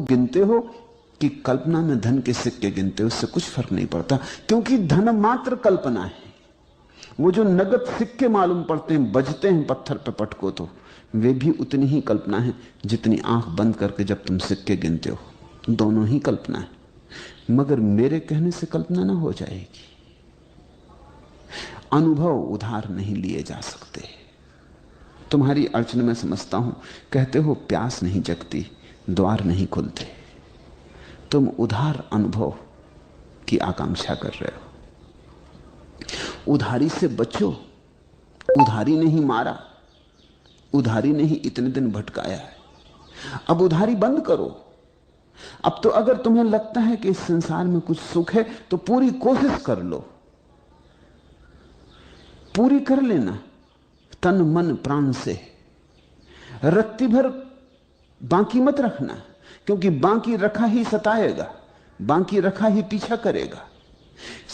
गिनते हो कि कल्पना में धन के सिक्के गिनते हो, उससे कुछ फर्क नहीं पड़ता, क्योंकि धन मात्र कल्पना है। वो जो नगद सिक्के मालूम पड़ते हैं, बजते हैं पत्थर पे पटको, तो वे भी उतनी ही कल्पना है जितनी आंख बंद करके जब तुम सिक्के गिनते हो। दोनों ही कल्पना है, मगर मेरे कहने से कल्पना ना हो जाएगी। अनुभव उधार नहीं लिए जा सकते। तुम्हारी अड़चन मैं समझता हूं। कहते हो प्यास नहीं जगती, द्वार नहीं खुलते। तुम उधार अनुभव की आकांक्षा कर रहे हो। उधारी से बचो। उधारी ने ही मारा, उधारी ने ही इतने दिन भटकाया है। अब उधारी बंद करो। अब तो अगर तुम्हें लगता है कि इस संसार में कुछ सुख है तो पूरी कोशिश कर लो, पूरी कर लेना, तन मन प्राण से। रत्ती भर बाकी मत रखना, क्योंकि बाकी रखा ही सताएगा, बाकी रखा ही पीछा करेगा।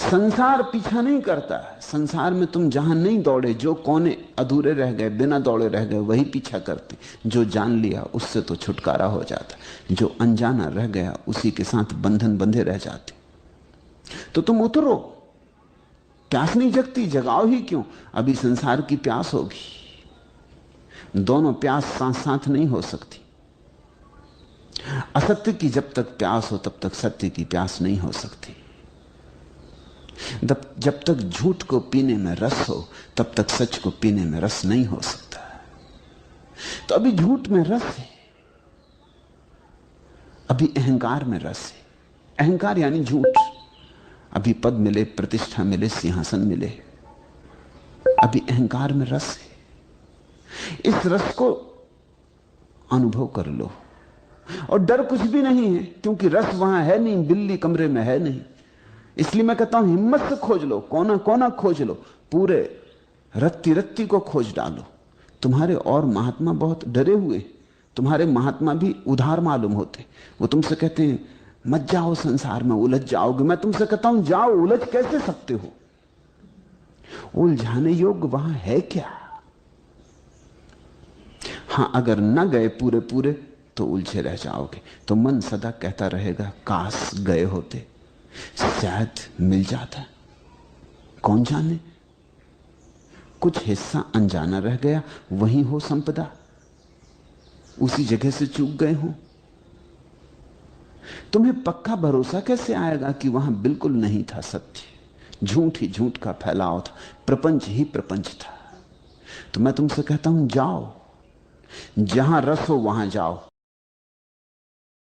संसार पीछा नहीं करता। संसार में तुम जहां नहीं दौड़े, जो कोने अधूरे रह गए, बिना दौड़े रह गए, वही पीछा करते। जो जान लिया उससे तो छुटकारा हो जाता, जो अनजाना रह गया उसी के साथ बंधन बंधे रह जाते। तो तुम उतरो। प्यास नहीं जगती, जगाओ ही क्यों? अभी संसार की प्यास होगी। दोनों प्यास साथ साथ नहीं हो सकती। असत्य की जब तक प्यास हो तब तक सत्य की प्यास नहीं हो सकती। जब तक झूठ को पीने में रस हो तब तक सच को पीने में रस नहीं हो सकता। तो अभी झूठ में रस है, अभी अहंकार में रस है। अहंकार यानी झूठ। अभी पद मिले, प्रतिष्ठा मिले, सिंहासन मिले, अभी अहंकार में रस है। इस रस को अनुभव कर लो। और डर कुछ भी नहीं है, क्योंकि रस वहां है नहीं, बिल्ली कमरे में है नहीं। इसलिए मैं कहता हूं हिम्मत से खोज लो, कोना कोना खोज लो, पूरे रत्ती रत्ती को खोज डालो। तुम्हारे और महात्मा बहुत डरे हुए। तुम्हारे महात्मा भी उधार मालूम होते। वो तुमसे कहते हैं मत जाओ, संसार में उलझ जाओगे। मैं तुमसे कहता हूं जाओ, उलझ कैसे सकते हो? उलझाने योग्य वहां है क्या? हां, अगर न गए पूरे पूरे तो उलझे रह जाओगे। तो मन सदा कहता रहेगा काश गए होते, शायद मिल जाता। कौन जाने, कुछ हिस्सा अनजाना रह गया, वहीं हो संपदा, उसी जगह से चूक गए हो। तुम्हें पक्का भरोसा कैसे आएगा कि वहां बिल्कुल नहीं था सत्य? झूठ ही झूठ का फैलाव था, प्रपंच ही प्रपंच था। तो मैं तुमसे कहता हूं जाओ, जहां रस हो वहां जाओ।